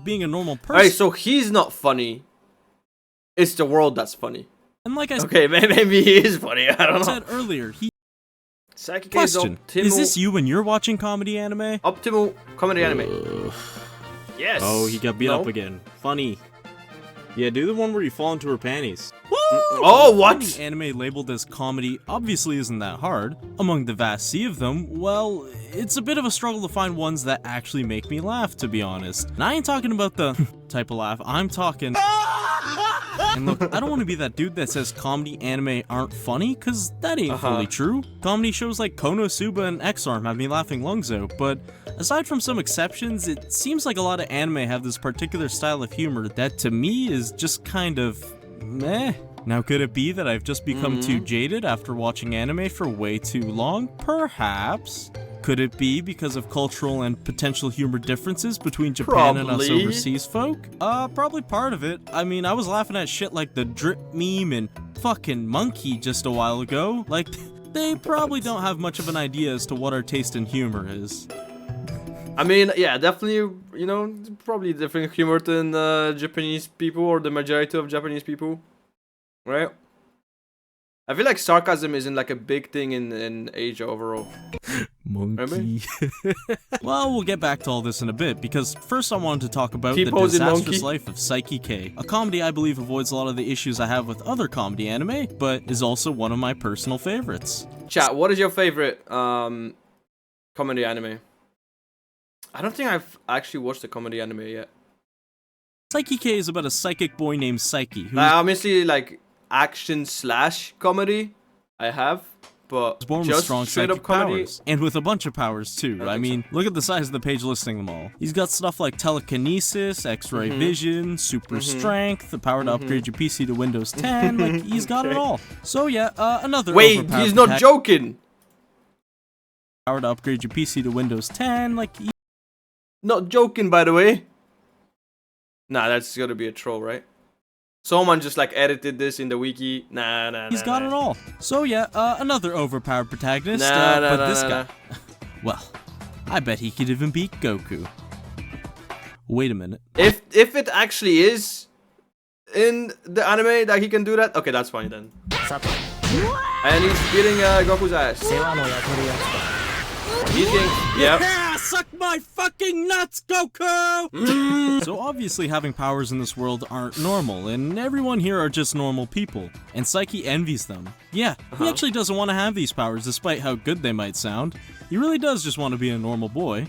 being a normal person. Alright, so he's not funny. It's the world that's funny. And like I Okay, maybe he is funny. I don't know. said earlier, Saiki K question, is this you when you're watching comedy anime? Optimal comedy anime. Yes. Oh, he got beat up again. Funny. Yeah, do the one where you fall into her panties. Woo! Oh, what? Finding anime labeled as comedy obviously isn't that hard. Among the vast sea of them, well, it's a bit of a struggle to find ones that actually make me laugh, to be honest. And I ain't talking about the type of laugh, I'm talking... And look, I don't want to be that dude that says comedy anime aren't funny, cause that ain't fully true. Comedy shows like Konosuba and X-Arm have me laughing lungs out, but aside from some exceptions, it seems like a lot of anime have this particular style of humor that to me is just kind of meh. Now could it be that I've just become too jaded after watching anime for way too long? Perhaps. Could it be because of cultural and potential humor differences between Japan and us overseas folk? Probably part of it. I mean, I was laughing at shit like the drip meme and fucking monkey just a while ago. Like, they probably don't have much of an idea as to what our taste in humor is. I mean, yeah, definitely, you know, probably different humor than Japanese people or the majority of Japanese people, right? I feel like sarcasm isn't like a big thing in Asia overall. Monkey. Well, we'll get back to all this in a bit, because first I wanted to talk about the disastrous life of Saiki K, a comedy I believe avoids a lot of the issues I have with other comedy anime, but is also one of my personal favorites. Chat, what is your favorite comedy anime? I don't think I've actually watched a comedy anime yet. Saiki K is about a psychic boy named Saiki, who obviously like action / comedy I have, but was born with strong psychic powers, and with a bunch of powers too. I mean, look at the size of the page listing them all. He's got stuff like telekinesis, X-ray vision, super strength, the power to upgrade your PC to Windows 10, like, he's got it all. So yeah, another Wait, he's not joking! Power to upgrade your PC to Windows 10, like... Not joking, by the way. Nah, that's gotta be a troll, right? Someone just like edited this in the wiki. Nah. He's got it all. So yeah, another overpowered protagonist. But this guy, well, I bet he could even beat Goku. Wait a minute. If it actually is in the anime that he can do that, okay, that's fine then. And he's beating Goku's ass. He's getting, yeah, suck my fucking nuts, Goku! So obviously having powers in this world aren't normal, and everyone here are just normal people. And Saiki envies them. Yeah, he actually doesn't want to have these powers despite how good they might sound. He really does just want to be a normal boy.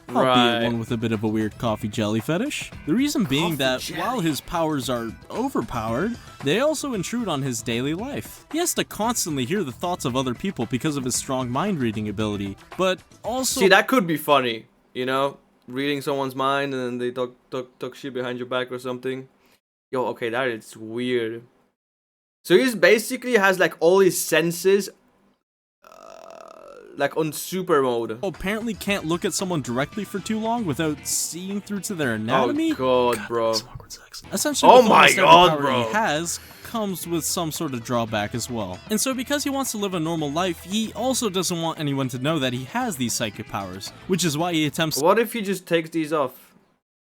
Albeit one with a bit of a weird coffee jelly fetish. The reason being that while his powers are overpowered, they also intrude on his daily life. He has to constantly hear the thoughts of other people because of his strong mind-reading ability, but also... See, that could be funny, you know? Reading someone's mind and then they talk shit behind your back or something. Yo, okay, that is weird. So he basically has like all his senses like on super mode. Apparently can't look at someone directly for too long without seeing through to their anatomy. Oh god, bro. Essentially, oh my god, bro. He has comes with some sort of drawback as well. And so because he wants to live a normal life, he also doesn't want anyone to know that he has these psychic powers, which is why he attempts... What if he just takes these off?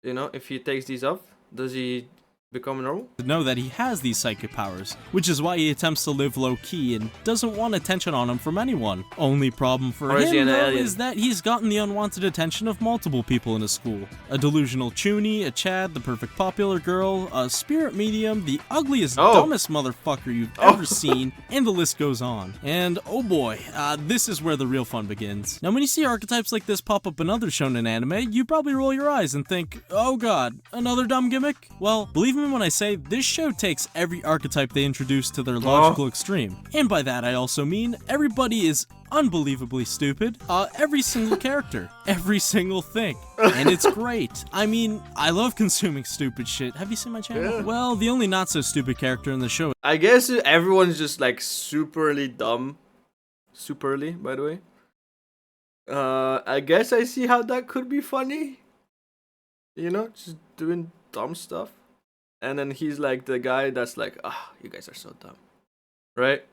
You know, if he takes these off, does he become normal? To know that he has these psychic powers, which is why he attempts to live low-key and doesn't want attention on him from anyone. Only problem for him, though, is that he's gotten the unwanted attention of multiple people in his school. A delusional chuny, a Chad, the perfect popular girl, a spirit medium, the ugliest, dumbest motherfucker you've ever seen, and the list goes on. And oh boy, this is where the real fun begins. Now when you see archetypes like this pop up in other shonen anime, you probably roll your eyes and think, oh god, another dumb gimmick? Well, believe me when I say this show takes every archetype they introduce to their logical extreme. And by that I also mean everybody is unbelievably stupid. Every single character. Every single thing. And it's great. I mean, I love consuming stupid shit. Have you seen my channel? Yeah. Well, the only not so stupid character in the show. I guess everyone's just like superly dumb. Superly, by the way. I guess I see how that could be funny. You know, just doing dumb stuff. And then he's like the guy that's like, you guys are so dumb. Right?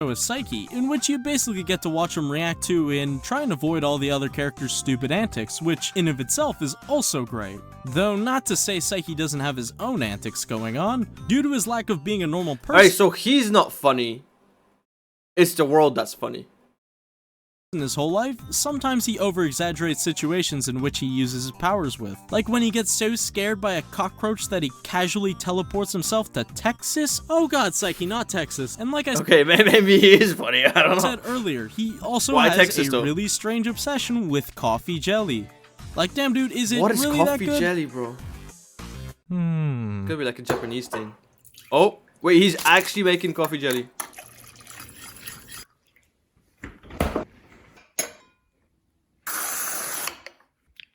is Saiki, in which you basically get to watch him react to and try and avoid all the other characters' stupid antics, which in of itself is also great. Though not to say Saiki doesn't have his own antics going on, due to his lack of being a normal person. Alright, so he's not funny. It's the world that's funny. In his whole life, sometimes he over-exaggerates situations in which he uses his powers with. Like when he gets so scared by a cockroach that he casually teleports himself to Texas? Oh god, Saiki, not Texas. And like I Okay, maybe he is funny, I don't know. said earlier, he also Why has Texas, a though? really strange obsession with coffee jelly. Like, damn dude, is it What is really that coffee good? jelly, bro? Could be like a Japanese thing. Oh, wait, he's actually making coffee jelly.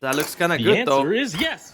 That looks kind of good, though. The answer is yes.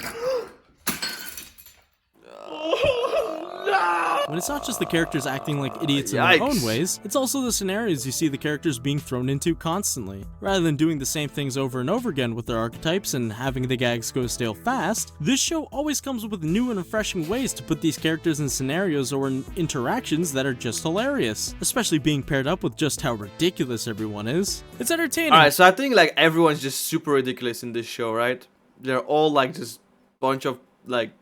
But it's not just the characters acting like idiots in their own Yikes. ways, it's also the scenarios you see the characters being thrown into constantly. Rather than doing the same things over and over again with their archetypes and having the gags go stale fast, this show always comes up with new and refreshing ways to put these characters in scenarios or in interactions that are just hilarious, especially being paired up with just how ridiculous everyone is. It's entertaining. Alright, so I think like everyone's just super ridiculous in this show, right? They're all like just bunch of like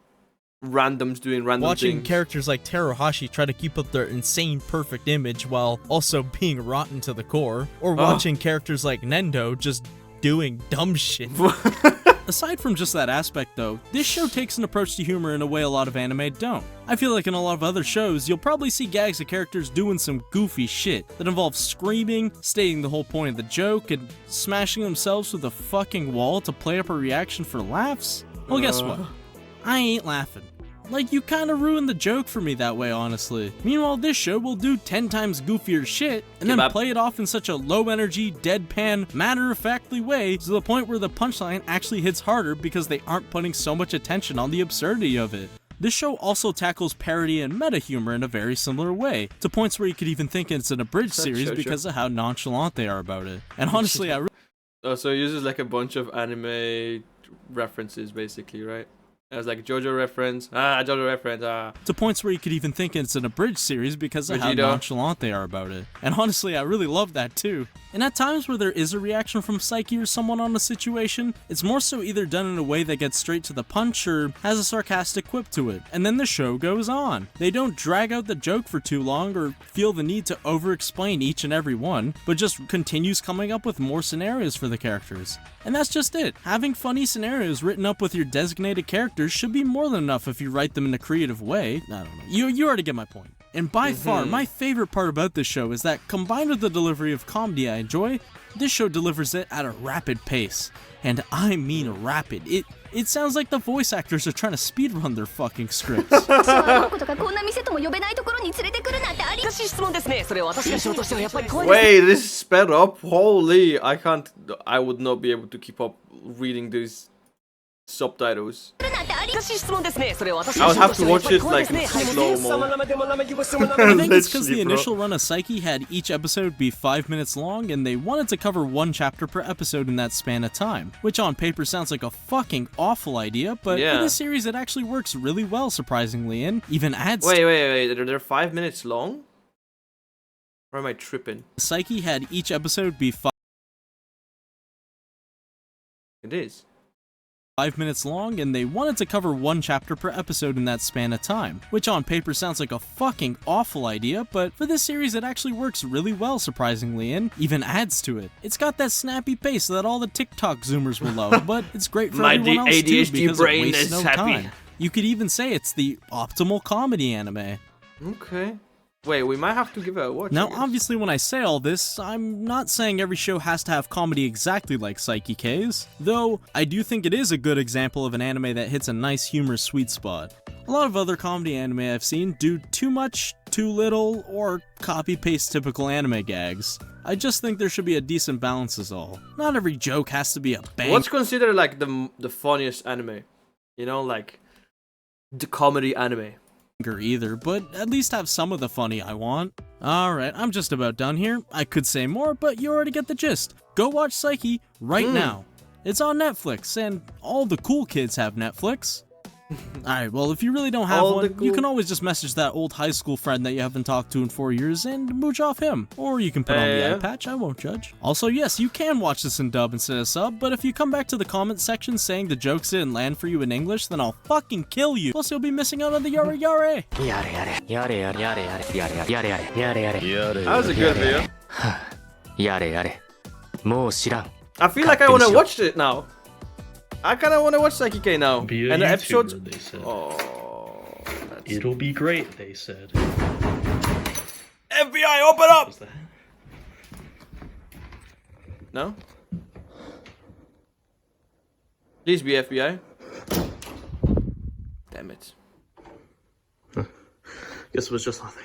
randoms doing random Watching things. characters like Teruhashi try to keep up their insane perfect image while also being rotten to the core, or watching characters like Nendo just doing dumb shit. Aside from just that aspect though, this show takes an approach to humor in a way a lot of anime don't. I feel like in a lot of other shows, you'll probably see gags of characters doing some goofy shit that involves screaming, stating the whole point of the joke, and smashing themselves with a fucking wall to play up a reaction for laughs. Well, guess what? I ain't laughing. Like, you kinda ruined the joke for me that way, honestly. Meanwhile, this show will do 10 times goofier shit, and then play it off in such a low-energy, deadpan, matter-of-factly way to the point where the punchline actually hits harder because they aren't putting so much attention on the absurdity of it. This show also tackles parody and meta humor in a very similar way, to points where you could even think it's an abridged series because of how nonchalant they are about it. And honestly, So it uses like a bunch of anime references, basically, right? As like JoJo reference, JoJo reference, to points where you could even think it's an abridged series because of how Vegeta. nonchalant they are about it. And honestly, I really love that too. And at times where there is a reaction from Saiki or someone on a situation, it's more so either done in a way that gets straight to the punch or has a sarcastic quip to it, and then the show goes on. They don't drag out the joke for too long or feel the need to over-explain each and every one, but just continues coming up with more scenarios for the characters. And that's just it. Having funny scenarios written up with your designated characters should be more than enough if you write them in a creative way. I don't know. You already get my point. And by far, my favorite part about this show is that combined with the delivery of comedy I enjoy, this show delivers it at a rapid pace. And I mean rapid. It sounds like the voice actors are trying to speedrun their fucking scripts. Wait, this is sped up? Holy, I would not be able to keep up reading these subtitles. I would have to watch it like in slow-mo. I think it's because the initial run of Saiki had each episode be 5 minutes long, and they wanted to cover one chapter per episode in that span of time, which on paper sounds like a fucking awful idea, but for this series it actually works really well, surprisingly, and even adds Wait, they're 5 minutes long? Or am I tripping? Saiki had each episode be It is. 5 minutes long, and they wanted to cover one chapter per episode in that span of time, which on paper sounds like a fucking awful idea, but for this series it actually works really well, surprisingly, and even adds to it. It's got that snappy pace that all the TikTok zoomers will love, but it's great for everyone else too because it wastes no time. You could even say it's the optimal comedy anime. Okay. Wait, we might have to give it a watch. Now, obviously, when I say all this, I'm not saying every show has to have comedy exactly like Saiki K's, though I do think it is a good example of an anime that hits a nice humorous sweet spot. A lot of other comedy anime I've seen do too much, too little, or copy-paste typical anime gags. I just think there should be a decent balance is all. Not every joke has to be a bang. What's considered like the funniest anime? You know, like the comedy anime. Either, but at least have some of the funny I want. Alright, I'm just about done here. I could say more, but you already get the gist. Go watch Saiki right now. It's on Netflix, and all the cool kids have Netflix. Alright, well, if you really don't have All the one, you cool- can always just message that old high school friend that you haven't talked to in 4 years and mooch off him. Or you can put on the Yeah. eye patch, I won't judge. Also, yes, you can watch this in dub instead of sub, but if you come back to the comment section saying the jokes didn't land for you in English, then I'll fucking kill you. Plus, you'll be missing out on the yare yare. That was a good video. I feel like I wanna watch it now. I kinda wanna watch Saiki K now. Be a And the YouTuber, episodes. they said. Oh, that's... It'll be great, they said. FBI, open up! What's that? No? Please be FBI. Damn it. Guess it was just nothing.